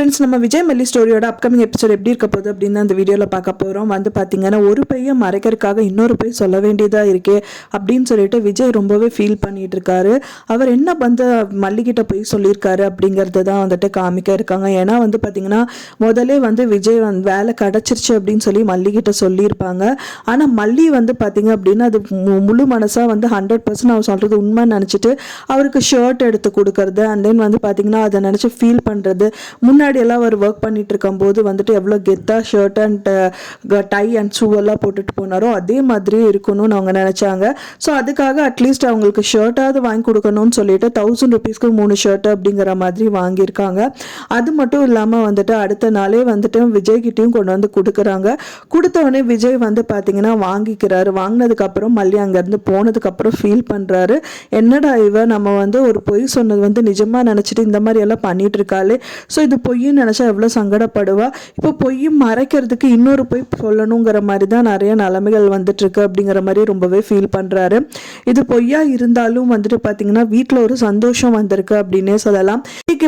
Friends, நம்ம விஜய் மல்லி ஸ்டோரியோட upcoming episode எப்படி இருக்க போகுது அப்படின்னு அந்த வீடியோவில் பார்க்க போகிறோம். பார்த்தீங்கன்னா ஒரு பையன் மறைக்கிறதுக்காக இன்னொரு பையன் சொல்ல வேண்டியதாக இருக்கே அப்படின்னு சொல்லிட்டு விஜய் ரொம்பவே ஃபீல் பண்ணிட்டு இருக்காரு. அவர் என்ன மல்லிகிட்ட போய் சொல்லியிருக்காரு அப்படிங்கிறது தான் காமிக்க இருக்காங்க. ஏன்னா பார்த்தீங்கன்னா முதலே விஜய் வேலை கிடச்சிருச்சு அப்படின்னு சொல்லி மல்லிகிட்ட சொல்லியிருப்பாங்க. ஆனால் மல்லி பார்த்தீங்க அப்படின்னா அது முழு மனசாக 100% அவர் சொல்கிறது உண்மைன்னு நினச்சிட்டு அவருக்கு ஷர்ட் எடுத்து கொடுக்கறது அண்ட் தென் பார்த்தீங்கன்னா அதை நினச்சி ஃபீல் பண்ணுறது. முன்னாடி எல்லாம் அவர் ஒர்க் பண்ணிட்டு இருக்கும்போது எவ்வளோ கெத்தா shirt and tie and shoe எல்லாம் போட்டுட்டு போனாரோ அதே மாதிரி இருக்கணும்னு அவங்க நினைச்சாங்க. ஸோ அதுக்காக அட்லீஸ்ட் அவங்களுக்கு ஷர்ட்டாவது வாங்கி கொடுக்கணும்னு சொல்லிட்டு 1000 rupeesக்கு 3 ஷர்ட் அப்படிங்கிற மாதிரி வாங்கியிருக்காங்க. அது மட்டும் இல்லாமல் அடுத்த நாளே விஜய் கிட்டையும் கொண்டு கொடுக்குறாங்க. கொடுத்தவொடனே விஜய் பார்த்தீங்கன்னா வாங்கிக்கிறாரு. வாங்கினதுக்கப்புறம் மல்லி அங்கேருந்து போனதுக்கப்புறம் ஃபீல் பண்ணுறாரு. என்னடா இவ நம்ம ஒரு பொய் சொன்னது நிஜமாக நினச்சிட்டு இந்த மாதிரி எல்லாம் பண்ணிட்டு இருக்காளே. ஸோ இது பொய்ன்னு நினச்சா எவ்வளோ சங்கடப்படுவா. இப்போ பொய்யும் மறைக்கிறதுக்கு இன்னொரு பொய் சொல்லணுங்கிற மாதிரி தான் நிறைய நிலைமைகள் இருக்கு அப்படிங்கிற மாதிரி ரொம்பவே ஃபீல் பண்ணுறாரு. இது பொய்யா இருந்தாலும் பார்த்தீங்கன்னா வீட்டில் ஒரு சந்தோஷம் வந்திருக்கு அப்படின்னே சொல்லலாம்.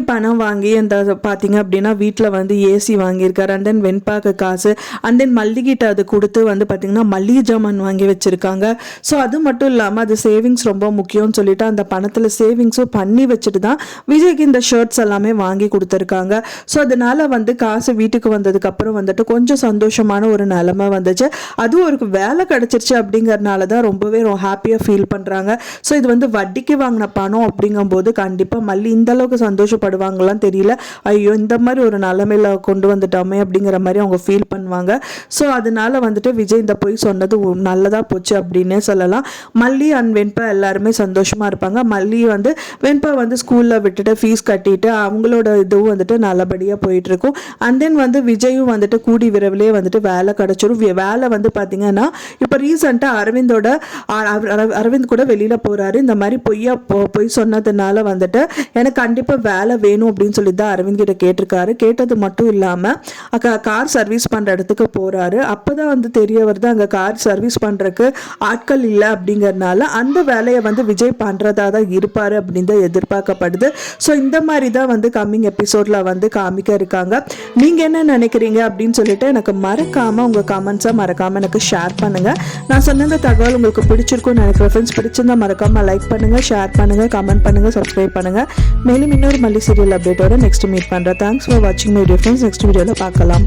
பணம் வாங்கி அந்த பார்த்தீங்க அப்படின்னா வீட்டில் ஏசி வாங்கியிருக்காரு. அண்ட் தென் வெண்பாக்கு காசு அண்ட் தென் மல்லிகிட்ட அது கொடுத்து பார்த்தீங்கன்னா மல்லிகை ஜாமான் வாங்கி வச்சிருக்காங்க. ஸோ அது மட்டும் இல்லாமல் அது சேவிங்ஸ் ரொம்ப முக்கியம்னு சொல்லிட்டு அந்த பணத்தில் சேவிங்ஸும் பண்ணி வச்சுட்டு தான் விஜய்க்கு இந்த ஷர்ட்ஸ் எல்லாமே வாங்கி கொடுத்துருக்காங்க. ஸோ அதனால காசு வீட்டுக்கு வந்ததுக்கு அப்புறம் கொஞ்சம் சந்தோஷமான ஒரு நிலைமை வந்துச்சு. அதுவும் ஒரு வேலை கிடைச்சிருச்சு அப்படிங்கறதுனால தான் ரொம்பவே ஹாப்பியாக ஃபீல் பண்ணுறாங்க. ஸோ இது வட்டிக்கு வாங்கின பணம் அப்படிங்கும்போது கண்டிப்பாக மல்லி இந்த அளவுக்கு சந்தோஷப்படுவாங்களான்னு தெரியல. ஐயோ இந்த மாதிரி ஒரு நிலைமையில கொண்டு வந்துட்டோமே அப்படிங்கிற மாதிரி அவங்க ஃபீல் பண்ணுவாங்க. ஸோ அதனால விஜய் இந்த போய் சொன்னது நல்லதாக போச்சு அப்படின்னே சொல்லலாம். மல்லி அண்ட் வெண்பா எல்லாருமே சந்தோஷமா இருப்பாங்க. மல்லி வெண்பா ஸ்கூலில் விட்டுட்டு ஃபீஸ் கட்டிட்டு அவங்களோட இதுவும் நல்லபடியாக போயிட்டு இருக்கும். அண்ட் தென் விஜயும் கூடி விரைவிலே வேலை கிடைச்சிடும். வேலை பார்த்தீங்கன்னா இப்போ ரீசெண்டாக அரவிந்த் கூட வெளியில் போகிறாரு. இந்த மாதிரி பொய் சொன்னதுனால எனக்கு கண்டிப்பாக வேலை வேணும் அப்படின்னு சொல்லி தான் அரவிந்த் கிட்ட கேட்டிருக்காரு. கேட்டது மட்டும் இல்லாமல் கார் சர்வீஸ் பண்ணுற இடத்துக்கு போகிறாரு. அப்போ தான் தெரிய வருது அங்கே கார் சர்வீஸ் பண்ணுறதுக்கு ஆட்கள் இல்லை அப்படிங்கிறதுனால அந்த வேலையை விஜய் பண்ணுறதா தான் இருப்பார் அப்படின்னு தான் எதிர்பார்க்கப்படுது. ஸோ இந்த மாதிரி தான் கம்மிங் எபிசோடில் காமிக்க இருக்காங்க. நீங்க என்ன நினைக்கிறீங்க அப்படின்னு சொல்லிட்டு எனக்கு மறக்காம உங்க கமெண்ட்ஸை மறக்காம எனக்கு ஷேர் பண்ணுங்க. நான் சொன்ன இந்த தகவல் உங்களுக்கு பிடிச்சிருக்கும் நினைக்கிற ஃப்ரெண்ட்ஸ், பிடிச்சிருந்தா மறக்காம லைக் பண்ணுங்க, ஷேர் பண்ணுங்க, கமெண்ட் பண்ணுங்க, சப்ஸ்கிரைப் பண்ணுங்க. மேலும் இன்னொரு மல்லி சீரியல் அப்டேட்டோட நெக்ஸ்ட் மீட் பண்றேன். தேங்க்ஸ் ஃபார் வாட்சிங் மை டியர் ஃப்ரெண்ட்ஸ். நெக்ஸ்ட் வீடியோல பார்க்கலாம்.